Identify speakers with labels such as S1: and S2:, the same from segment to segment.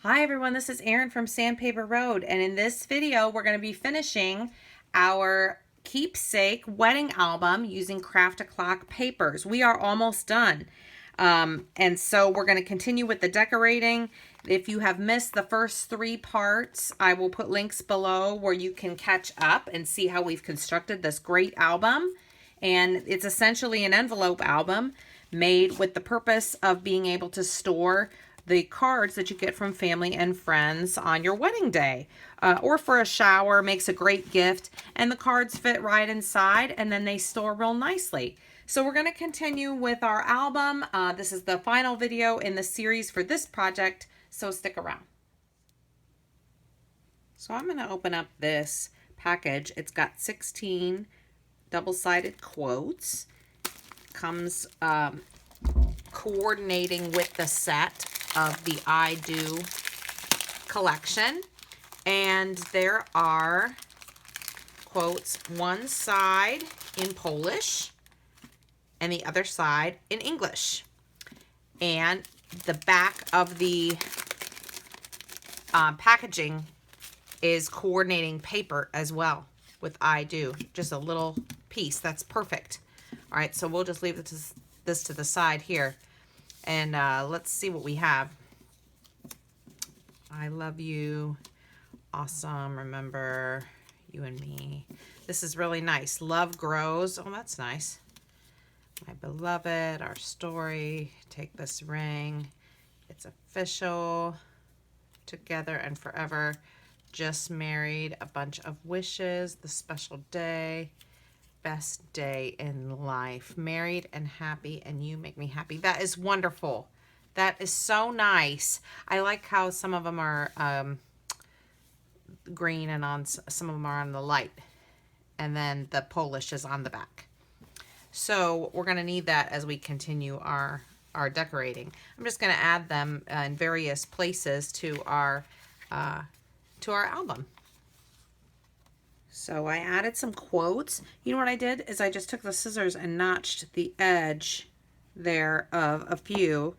S1: Hi everyone, this is Erin from Sandpaper Road, and in this video we're going to be finishing our Keepsake wedding album using Craft O'Clock papers. We are almost done. And so we're going to continue with the decorating. If you have missed the first 3 parts, I will put links below where you can catch up and see how we've constructed this great album. And it's essentially an envelope album made with the purpose of being able to store the cards that you get from family and friends on your wedding day or for a shower. Makes a great gift, and the cards fit right inside and then they store real nicely. So we're going to continue with our album. This is the final video in the series for this project, so stick around. So I'm going to open up this package. It's got 16 double-sided quotes. Comes coordinating with the set of the I Do collection, and there are quotes one side in Polish and the other side in English, and the back of the packaging is coordinating paper as well with I Do, just a little piece. That's perfect. All right, so we'll just leave this to the side here. And let's see what we have. I love you. Awesome. Remember you and me. This is really nice. Love grows. Oh, that's nice. My beloved, our story. Take this ring. It's official. Together and forever. Just married. A bunch of wishes. The special day. Best day in life. Married and happy, and you make me happy. That is wonderful. That is so nice. I like how some of them are green and some of them are on the light, and then the Polish is on the back. So we're going to need that as we continue our decorating. I'm just going to add them in various places to our album. So I added some quotes. You know what I did is I just took the scissors and notched the edge there of a few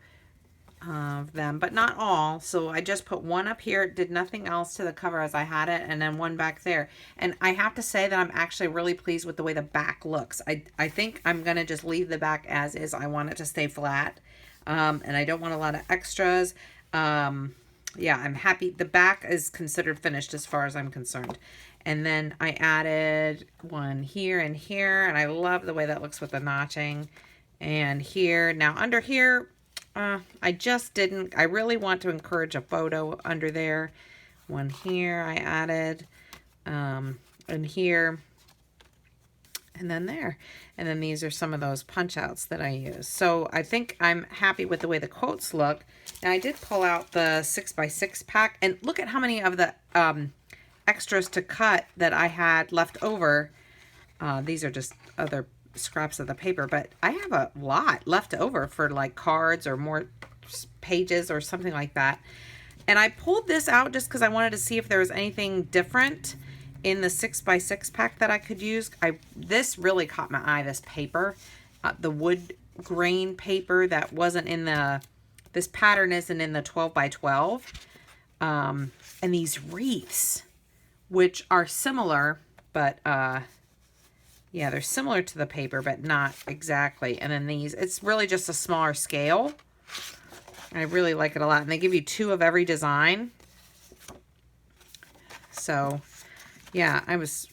S1: of them, but not all. So I just put one up here, did nothing else to the cover as I had it, and then one back there. And I have to say that I'm actually really pleased with the way the back looks. I think I'm going to just leave the back as is. I want it to stay flat, and I don't want a lot of extras. Yeah, I'm happy. The back is considered finished as far as I'm concerned. And then I added one here and here, and I love the way that looks with the notching. And here, now under here, I just didn't, I really want to encourage a photo under there. One here I added, and here, and then there. And then these are some of those punch outs that I use. So I think I'm happy with the way the quotes look. Now I did pull out the 6x6 pack, and look at how many of the extras to cut that I had left over. These are just other scraps of the paper, but I have a lot left over for like cards or more pages or something like that. And I pulled this out just because I wanted to see if there was anything different in the 6x6 pack that I could use. This really caught my eye, this paper, the wood grain paper that wasn't in this pattern isn't in the 12x12. And these wreaths, which are similar, but yeah, they're similar to the paper, but not exactly. And then these, it's really just a smaller scale. I really like it a lot. And they give you 2 of every design. So yeah, I was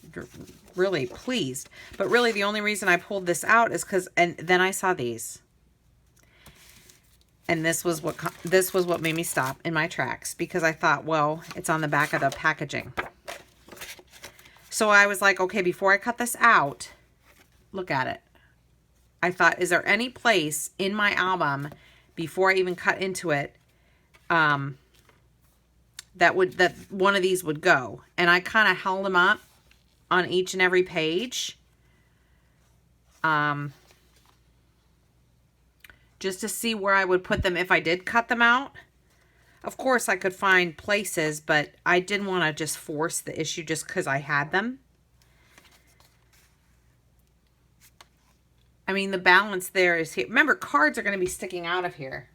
S1: really pleased. But really the only reason I pulled this out is because, and then I saw these. And this was what made me stop in my tracks, because I thought, well, it's on the back of the packaging. So I was like, okay, before I cut this out, look at it. I thought, is there any place in my album before I even cut into it that one of these would go? And I kind of held them up on each and every page. Just to see where I would put them if I did cut them out. Of course, I could find places, but I didn't want to just force the issue just because I had them. I mean, the balance there is here. Remember, cards are going to be sticking out of here.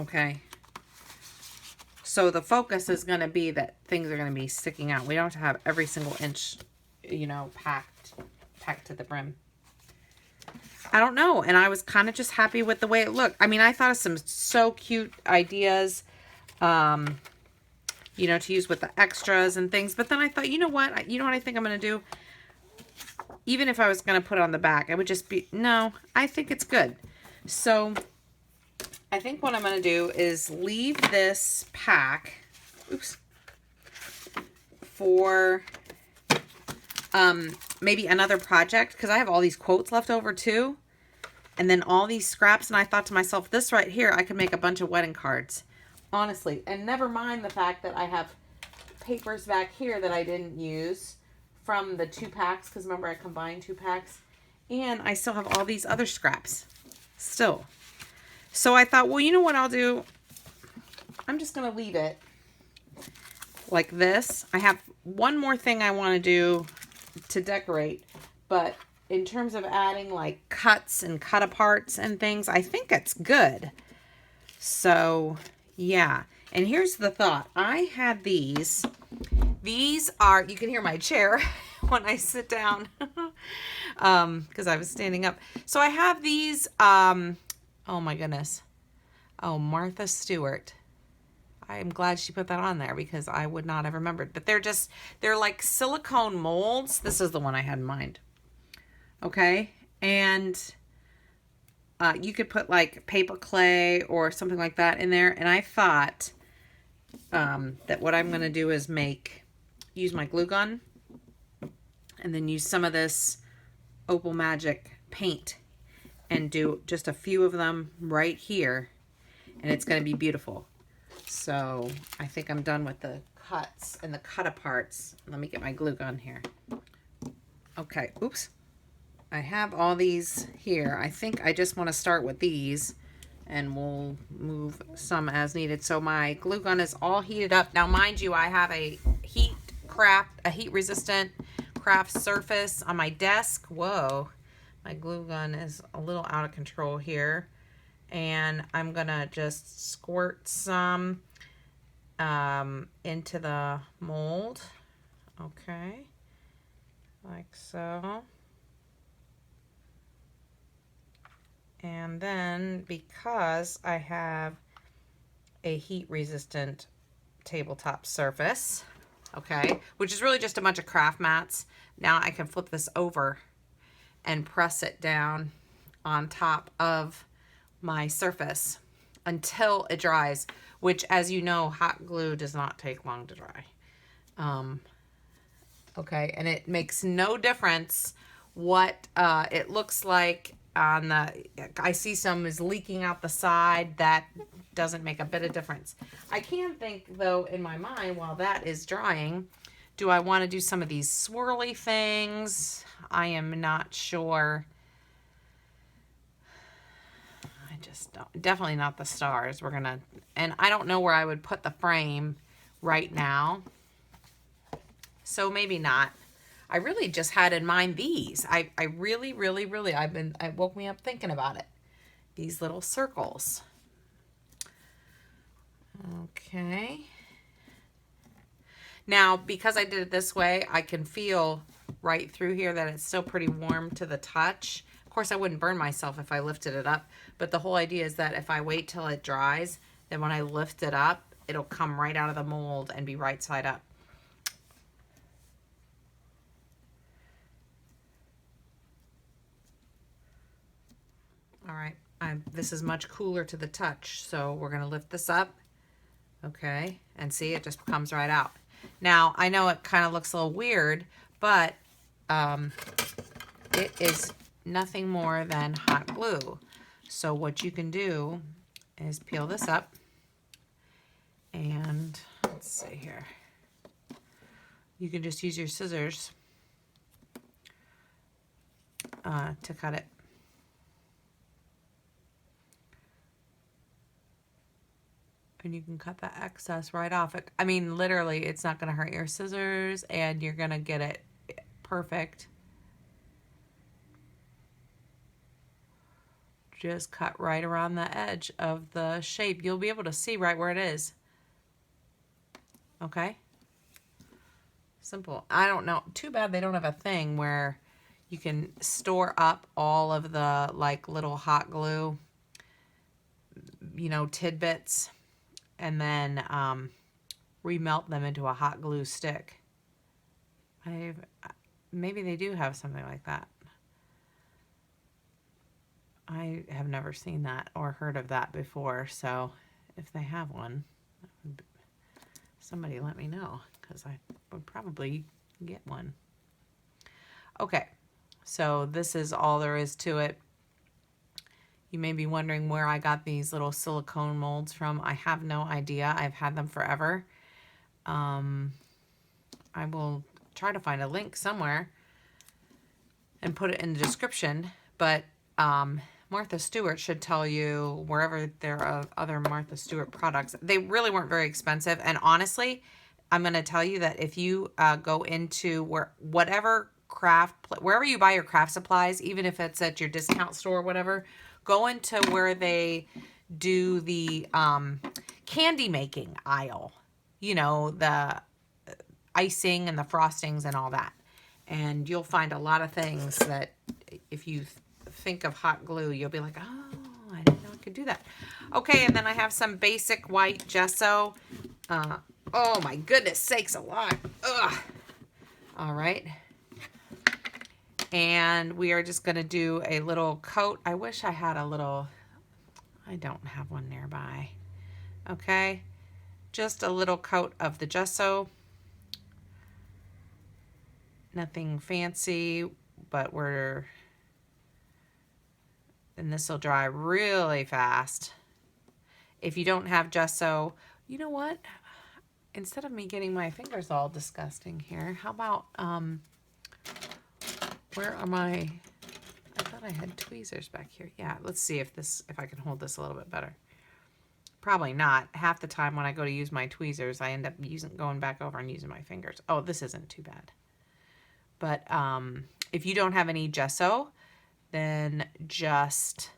S1: Okay. So the focus is going to be that things are going to be sticking out. We don't have to have every single inch, you know, packed to the brim. I don't know. And I was kind of just happy with the way it looked. I mean, I thought of some so cute ideas, you know, to use with the extras and things. But then I thought, you know what I think I'm going to do? Even if I was going to put it on the back, it would just be, no, I think it's good. So I think what I'm going to do is leave this pack, oops, for maybe another project, because I have all these quotes left over too, and then all these scraps, and I thought to myself, this right here, I could make a bunch of wedding cards, honestly, and never mind the fact that I have papers back here that I didn't use from the 2 packs, because remember I combined 2 packs, and I still have all these other scraps still. So I thought, well, you know what I'll do? I'm just going to leave it like this. I have one more thing I want to do to decorate, but in terms of adding like cuts and cut aparts and things, I think it's good. So yeah. And here's the thought. I had these. These are, you can hear my chair when I sit down because I was standing up. So I have these, oh my goodness. Oh, Martha Stewart. I am glad she put that on there because I would not have remembered. But they're like silicone molds. This is the one I had in mind. Okay. And you could put like paper clay or something like that in there. And I thought that what I'm going to do is use my glue gun and then use some of this Opal Magic paint and do just a few of them right here, and it's going to be beautiful. So I think I'm done with the cuts and the cut aparts. Let me get my glue gun here. Okay, oops. I have all these here. I think I just want to start with these, and we'll move some as needed. So my glue gun is all heated up. Now, mind you, I have a heat resistant craft surface on my desk. Whoa. My glue gun is a little out of control here. And I'm going to just squirt some into the mold. Okay. Like so. And then because I have a heat resistant tabletop surface, okay, which is really just a bunch of craft mats, now I can flip this over and press it down on top of my surface until it dries, which, as you know, hot glue does not take long to dry. Okay, and it makes no difference what it looks like on the, I see some is leaking out the side. That doesn't make a bit of difference. I can think, though, in my mind, while that is drying, do I want to do some of these swirly things? I am not sure. I just don't. Definitely not the stars. We're going to, and I don't know where I would put the frame right now. So maybe not. I really just had in mind these. I really, it woke me up thinking about it. These little circles. Okay. Now, because I did it this way, I can feel right through here that it's still pretty warm to the touch. Of course, I wouldn't burn myself if I lifted it up, but the whole idea is that if I wait till it dries, then when I lift it up, it'll come right out of the mold and be right side up. All right, this is much cooler to the touch, so we're going to lift this up, okay, and see, it just comes right out. Now, I know it kind of looks a little weird, but it is nothing more than hot glue. So what you can do is peel this up, and let's see here. You can just use your scissors to cut it. And you can cut that excess right off. I mean, literally, it's not going to hurt your scissors, and you're going to get it perfect. just cut right around the edge of the shape. You'll be able to see right where it is. Okay? Simple. I don't know. Too bad they don't have a thing where you can store up all of the like little hot glue, you know, tidbits, and then remelt them into a hot glue stick. Maybe they do have something like that. I have never seen that or heard of that before, so if they have one, somebody let me know, because I would probably get one. Okay, so this is all there is to it. You may be wondering where I got these little silicone molds from. I have no idea. I've had them forever. I will try to find a link somewhere and put it in the description, but Martha Stewart should tell you wherever there are other Martha Stewart products. They really weren't very expensive, and honestly, I'm going to tell you that if you go into wherever you buy your craft supplies, even if it's at your discount store or whatever, go into where they do the candy making aisle. You know, the icing and the frostings and all that. And you'll find a lot of things that if you think of hot glue, you'll be like, oh, I didn't know I could do that. Okay, and then I have some basic white gesso. Oh my goodness sakes, a lot. Ugh. All right. And we are just going to do a little coat. I wish I had a little, I don't have one nearby. Okay. Just a little coat of the gesso. Nothing fancy, but and this will dry really fast. If you don't have gesso, you know what? Instead of me getting my fingers all disgusting here, how about, where are I thought I had tweezers back here. Yeah, let's see if I can hold this a little bit better. Probably not. Half the time when I go to use my tweezers, I end up going back over and using my fingers. Oh, this isn't too bad. But if you don't have any gesso, then just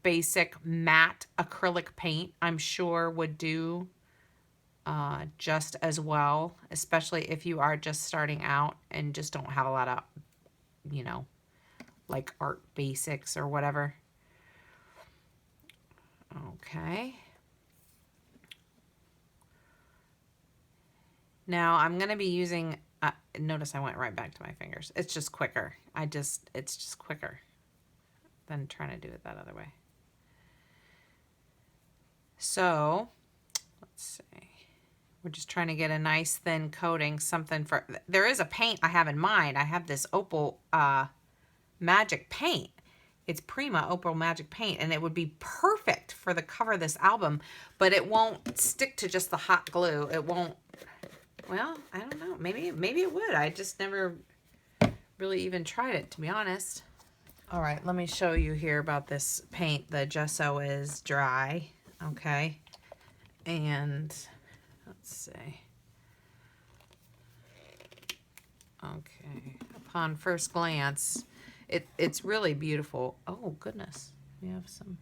S1: basic matte acrylic paint, I'm sure would do just as well, especially if you are just starting out and just don't have a lot of, you know, like art basics or whatever. Okay. Now I'm going to be using, notice I went right back to my fingers. It's just quicker. It's just quicker than trying to do it that other way. So let's see. We're just trying to get a nice thin coating, there is a paint I have in mind. I have this Opal Magic paint. It's Prima Opal Magic paint, and it would be perfect for the cover of this album, but it won't stick to just the hot glue. It won't, well, I don't know. Maybe it would. I just never really even tried it, to be honest. All right, let me show you here about this paint. The gesso is dry, okay? And let's see. Okay, upon first glance, it's really beautiful. Oh, goodness. We have some.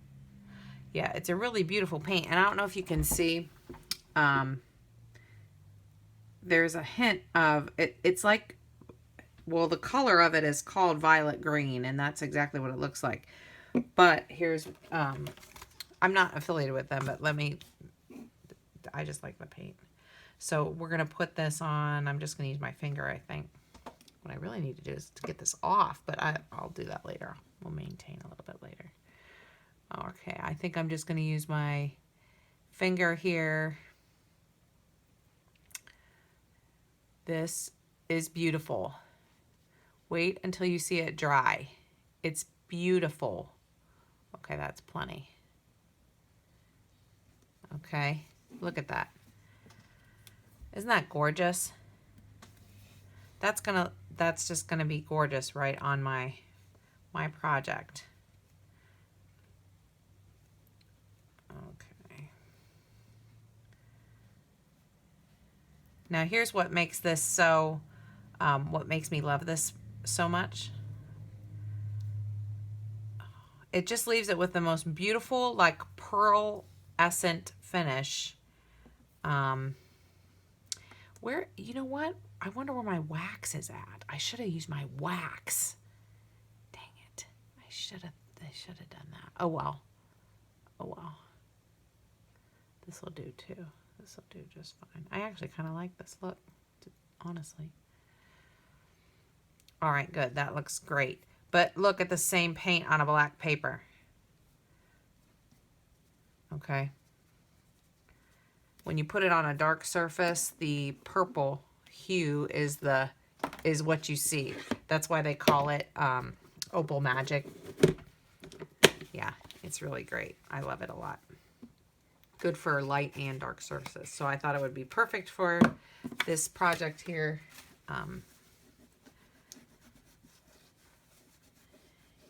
S1: Yeah, it's a really beautiful paint. And I don't know if you can see. There's a hint of it. It's like, well, the color of it is called violet green, and that's exactly what it looks like. But here's, I'm not affiliated with them, but I just like the paint. So we're going to put this on. I'm just going to use my finger, I think. What I really need to do is to get this off, but I'll do that later. We'll maintain a little bit later. Okay, I think I'm just going to use my finger here. This is beautiful. Wait until you see it dry. It's beautiful. Okay, that's plenty. Okay, look at that. Isn't that gorgeous? That's just gonna be gorgeous right on my project. Okay. Now here's what makes this so, what makes me love this so much. it just leaves it with the most beautiful, like pearlescent finish. Where, you know what? I wonder where my wax is at. I should have used my wax. Dang it. I should have done that. Oh well. Oh well. This will do too. This will do just fine. I actually kind of like this look, honestly. All right, good. That looks great. But look at the same paint on a black paper. Okay. When you put it on a dark surface, the purple hue is what you see. That's why they call it Opal Magic. Yeah, it's really great. I love it a lot. Good for light and dark surfaces. So I thought it would be perfect for this project here. Yeah,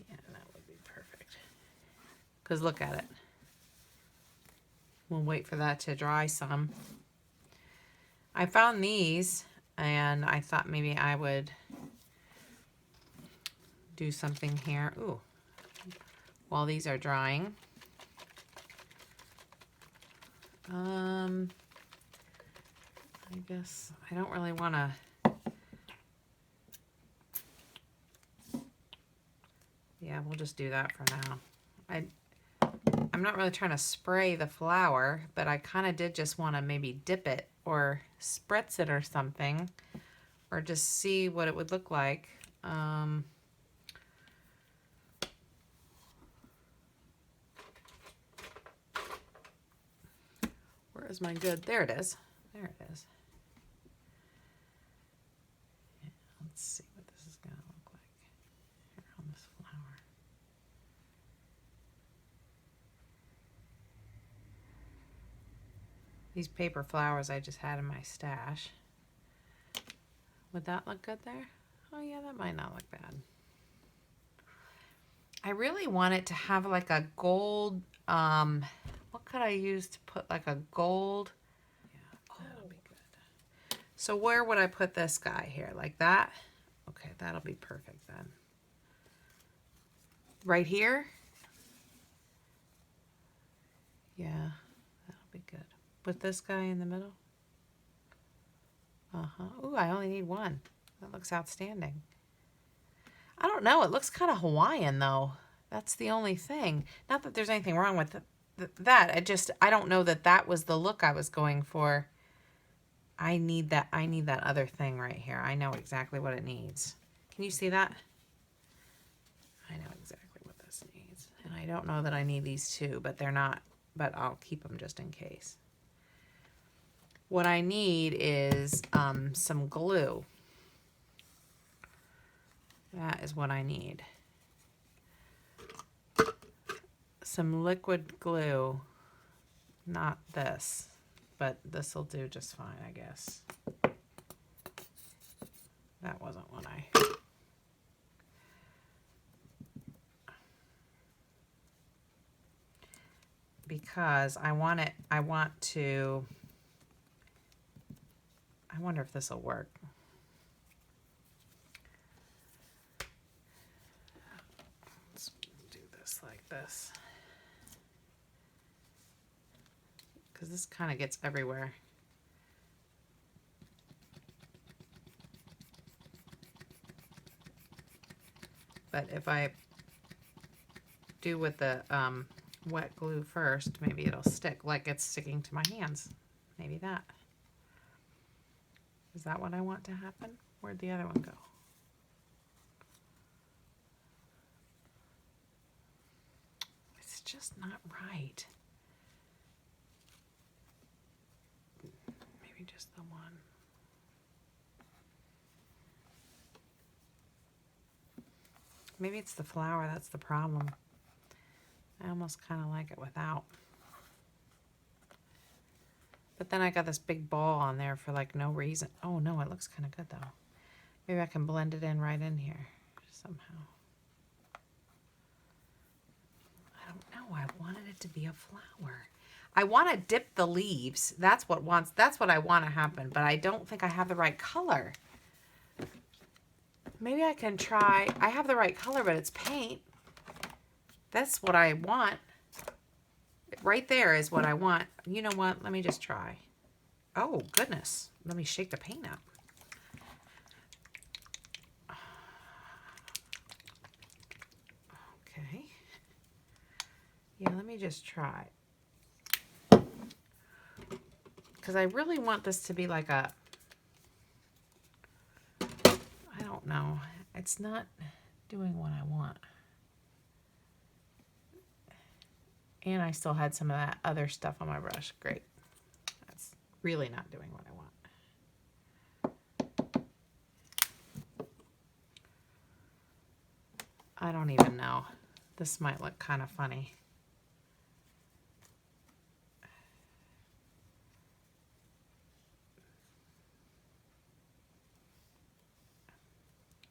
S1: that would be perfect. Because look at it. We'll wait for that to dry some. I found these and I thought maybe I would do something here. Ooh, while these are drying. I guess I don't really want to. Yeah, we'll just do that for now. I'm not really trying to spray the flour, but I kind of did just want to maybe dip it or spritz it or something, or just see what it would look like. Where is my good? There it is. There it is. Yeah, let's see what this is going to look like here on this flower. These paper flowers I just had in my stash. Would that look good there? Oh yeah, that might not look bad. I really want it to have like a gold, what could I use to put like a gold? Yeah, that'll be good. So where would I put this guy here? Like that? Okay, that'll be perfect then. Right here? Yeah, that'll be good. Put this guy in the middle. Ooh, I only need one. That looks outstanding. I don't know. It looks kind of Hawaiian, though. That's the only thing. Not that there's anything wrong with that. I don't know that that was the look I was going for. I need that other thing right here. I know exactly what it needs. Can you see that? I know exactly what this needs. And I don't know that I need these two, but they're not, but I'll keep them just in case. What I need is some glue. That is what I need. Some liquid glue. Not this, but this will do just fine, I guess. That wasn't what I... Because I want to... I wonder if this will work. Let's do this like this. Because this kind of gets everywhere. But if I do with the wet glue first, maybe it'll stick like it's sticking to my hands. Maybe that. Is that what I want to happen? Where'd the other one go? It's just not right. Maybe just the one. Maybe it's the flower, that's the problem. I almost kind of like it without. But then I got this big ball on there for like no reason. Oh no, it looks kind of good though. Maybe I can blend it in right in here somehow. I don't know. I wanted it to be a flower. I want to dip the leaves. That's what I want to happen, but I don't think I have the right color. Maybe I can try. I have the right color, but it's paint. That's what I want. Right there is what I want. You know what? Let me just try. Oh, goodness. Let me shake the paint up. Okay. Yeah, let me just try. Because I really want this to be like a... I don't know. It's not doing what I want. And I still had some of that other stuff on my brush. Great. That's really not doing what I want. I don't even know. This might look kind of funny.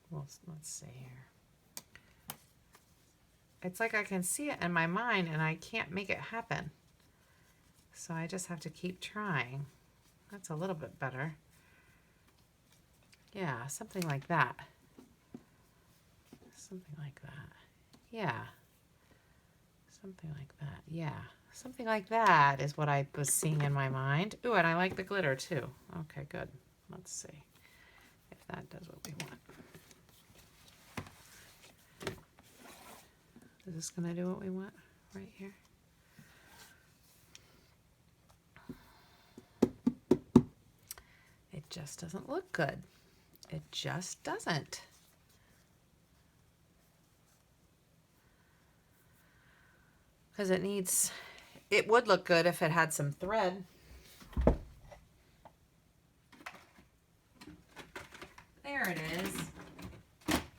S1: Well, let's see here. It's like I can see it in my mind and I can't make it happen. So I just have to keep trying. That's a little bit better. Yeah, something like that. Something like that. Yeah. Something like that. Yeah. Something like that is what I was seeing in my mind. Ooh, and I like the glitter too. Okay, good. Let's see if that does what we want. Is this going to do what we want right here? It just doesn't look good. It just doesn't. Because it needs, it would look good if it had some thread. There it is.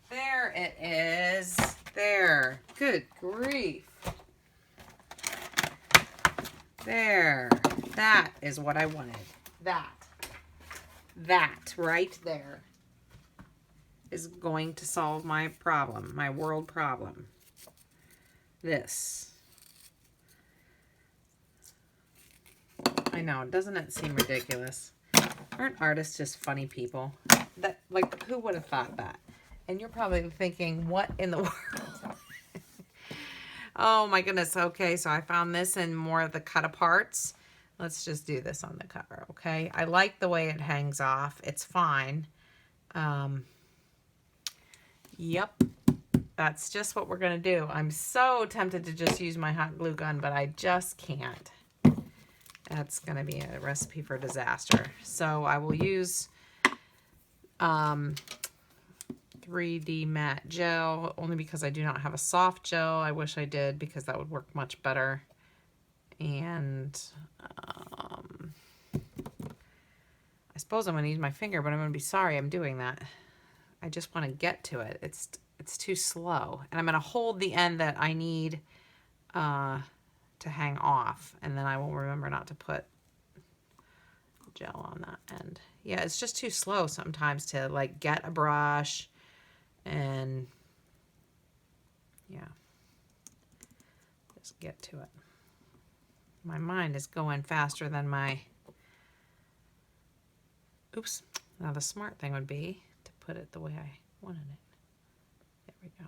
S1: There it is. There. Good grief. There. That is what I wanted. That. That right there is going to solve my problem, my world problem. This. I know, doesn't it seem ridiculous? Aren't artists just funny people? That, like, who would have thought that? And you're probably thinking, what in the world? Oh my goodness. Okay, so I found this in more of the cut aparts. Let's just do this on the cover, okay? I like the way it hangs off. It's fine. Yep. That's just what we're going to do. I'm so tempted to just use my hot glue gun, but I just can't. That's going to be a recipe for disaster. So I will use 3D matte gel, only because I do not have a soft gel. I wish I did, because that would work much better. And I suppose I'm going to use my finger, but I'm going to be sorry I'm doing that. I just want to get to it. It's too slow. And I'm going to hold the end that I need to hang off, and then I will remember not to put gel on that end. Yeah, it's just too slow sometimes to like get a brush and yeah, just get to it. My mind is going faster than my, oops. Now the smart thing would be to put it the way I wanted it. There we go.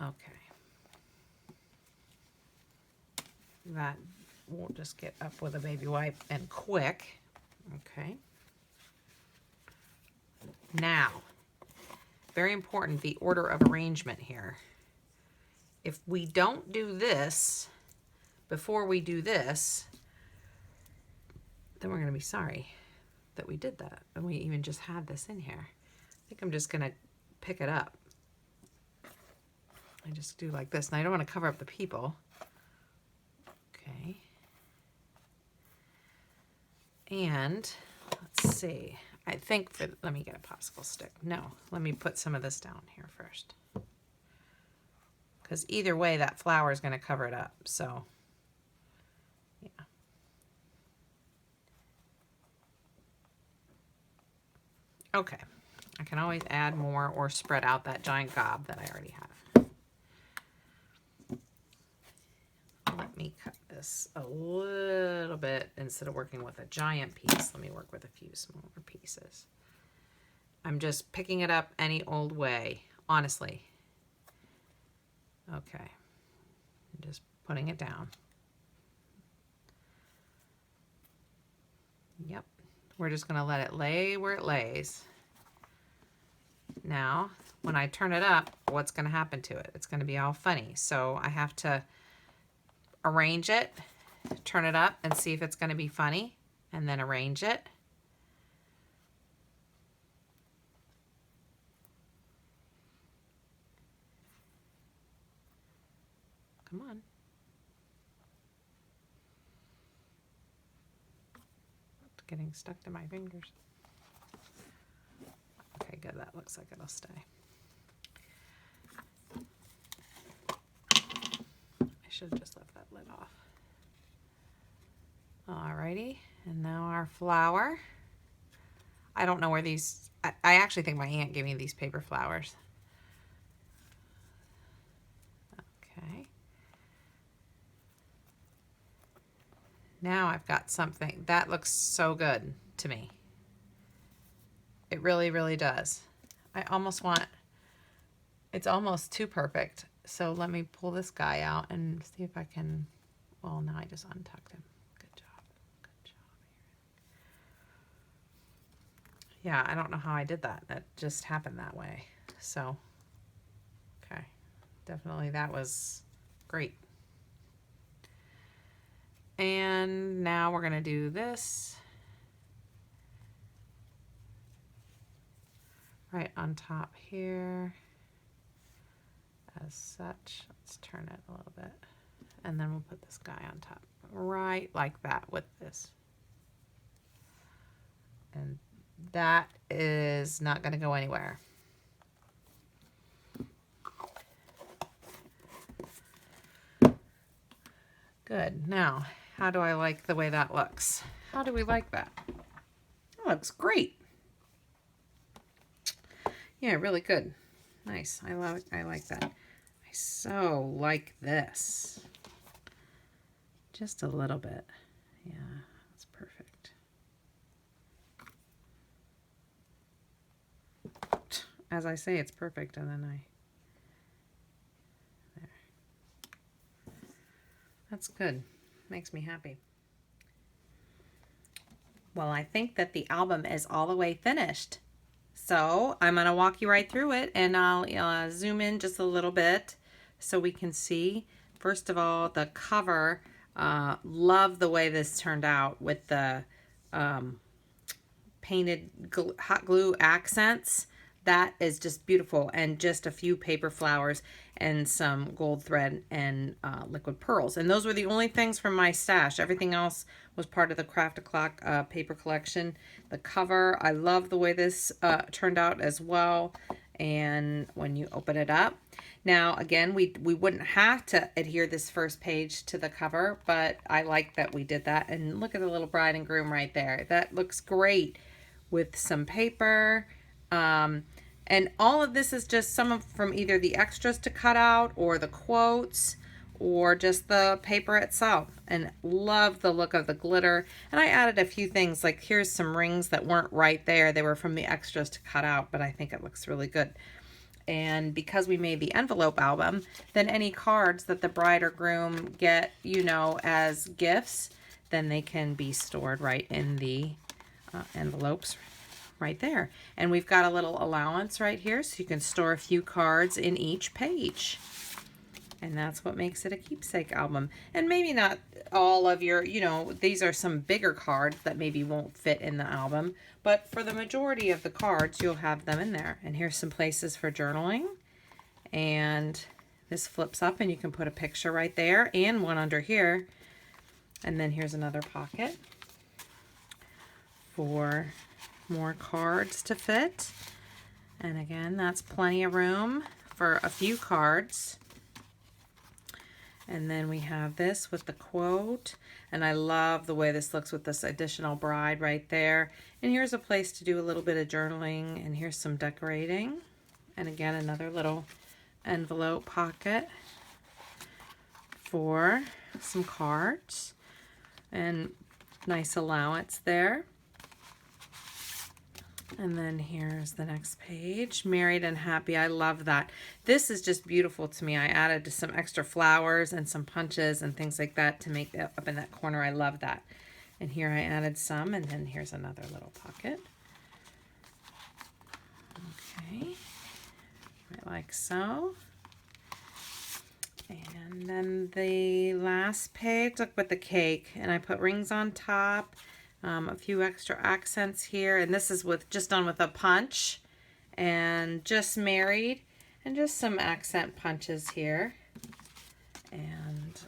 S1: Okay. That will just get up with a baby wipe and quick. Okay. Now, very important, the order of arrangement here. If we don't do this before we do this, then we're going to be sorry that we did that. And we even just had this in here. I think I'm just going to pick it up. I just do like this. And I don't want to cover up the people. Okay. And let's see. I think for, let me get a popsicle stick. No, let me put some of this down here first. Because either way, that flower is going to cover it up. So, yeah. Okay. I can always add more or spread out that giant gob that I already have. Let me cut this a little bit. Instead of working with a giant piece, let me work with a few smaller pieces. I'm just picking it up any old way. honestly. Okay, I'm just putting it down. Yep, we're just gonna let it lay where it lays. Now, when I turn it up, what's gonna happen to it? It's gonna be all funny. So I have to arrange it, turn it up, and see if it's gonna be funny, and then arrange it. Come on. It's getting stuck to my fingers. Okay, good. That looks like it'll stay. I should have just left that lid off. Alrighty, and now our flower. I don't know where these, I actually think my aunt gave me these paper flowers. Okay. Now I've got something that looks so good to me. It really, really does. I almost want, it's almost too perfect. So let me pull this guy out and see if I can, well, now I just untucked him. Good job. Good job. Yeah, I don't know how I did that. That just happened that way. So, okay. Definitely that was great. And now we're going to do this right on top here as such. Let's turn it a little bit. And then we'll put this guy on top right like that with this. And that is not going to go anywhere. Good. Now, how do I like the way that looks? How do we like that? That looks great. Yeah, really good. Nice. I like that. I so like this. Just a little bit. Yeah, that's perfect. As I say, it's perfect, and then there. That's good. Makes me happy. Well, I think that the album is all the way finished. So I'm going to walk you right through it, and I'll zoom in just a little bit so we can see. First of all, the cover. Love the way this turned out with the painted hot glue accents. That is just beautiful, and just a few paper flowers and some gold thread and liquid pearls. And those were the only things from my stash. Everything else was part of the Craft O'Clock paper collection. The cover, I love the way this turned out as well. And when you open it up, now again, we wouldn't have to adhere this first page to the cover, but I like that we did that. And look at the little bride and groom right there. That looks great with some paper. And all of this is just some from either the extras to cut out or the quotes or just the paper itself. And love the look of the glitter. And I added a few things, like here's some rings that weren't right there. They were from the extras to cut out, but I think it looks really good. And because we made the envelope album, then any cards that the bride or groom get, you know, as gifts, then they can be stored right in the envelopes right there. And we've got a little allowance right here, so you can store a few cards in each page. And that's what makes it a keepsake album. And maybe not all of your, you know, these are some bigger cards that maybe won't fit in the album, but for the majority of the cards, you'll have them in there. And here's some places for journaling. And this flips up and you can put a picture right there and one under here. And then here's another pocket for more cards to fit. And again, that's plenty of room for a few cards. And then we have this with the quote. And I love the way this looks with this additional bride right there. And here's a place to do a little bit of journaling. And here's some decorating. And again, another little envelope pocket for some cards. And nice allowance there. And then here's the next page, Married and Happy. I love that. This is just beautiful to me. I added some extra flowers and some punches and things like that to make that up in that corner. I love that. And here I added some, and then here's another little pocket. Okay, right like so. And then the last page, look, with the cake, and I put rings on top. A few extra accents here, and this is with just done with a punch, and just married, and just some accent punches here. And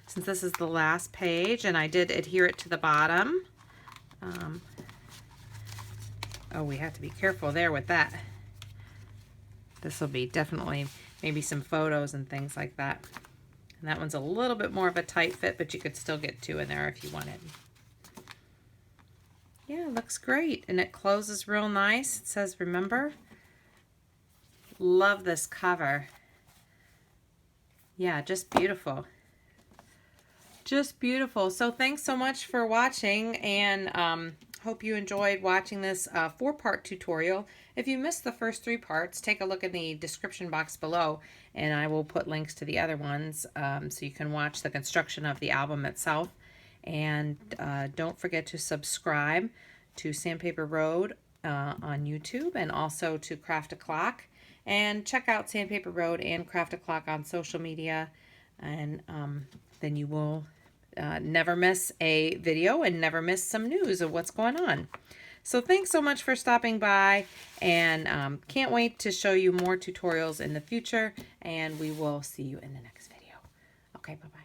S1: since this is the last page, and I did adhere it to the bottom, oh, we have to be careful there with that. This will be definitely maybe some photos and things like that. And that one's a little bit more of a tight fit, but you could still get two in there if you wanted. Yeah, it looks great, and it closes real nice. It says, remember. Love this cover. Yeah, just beautiful. Just beautiful. So thanks so much for watching, and hope you enjoyed watching this 4-part tutorial. If you missed the first 3 parts, take a look in the description box below, and I will put links to the other ones so you can watch the construction of the album itself. And don't forget to subscribe to Sandpaper Road on YouTube, and also to Craft O'Clock. And check out Sandpaper Road and Craft O'Clock on social media. And then you will never miss a video and never miss some news of what's going on. So thanks so much for stopping by, and can't wait to show you more tutorials in the future. And we will see you in the next video. Okay, bye-bye.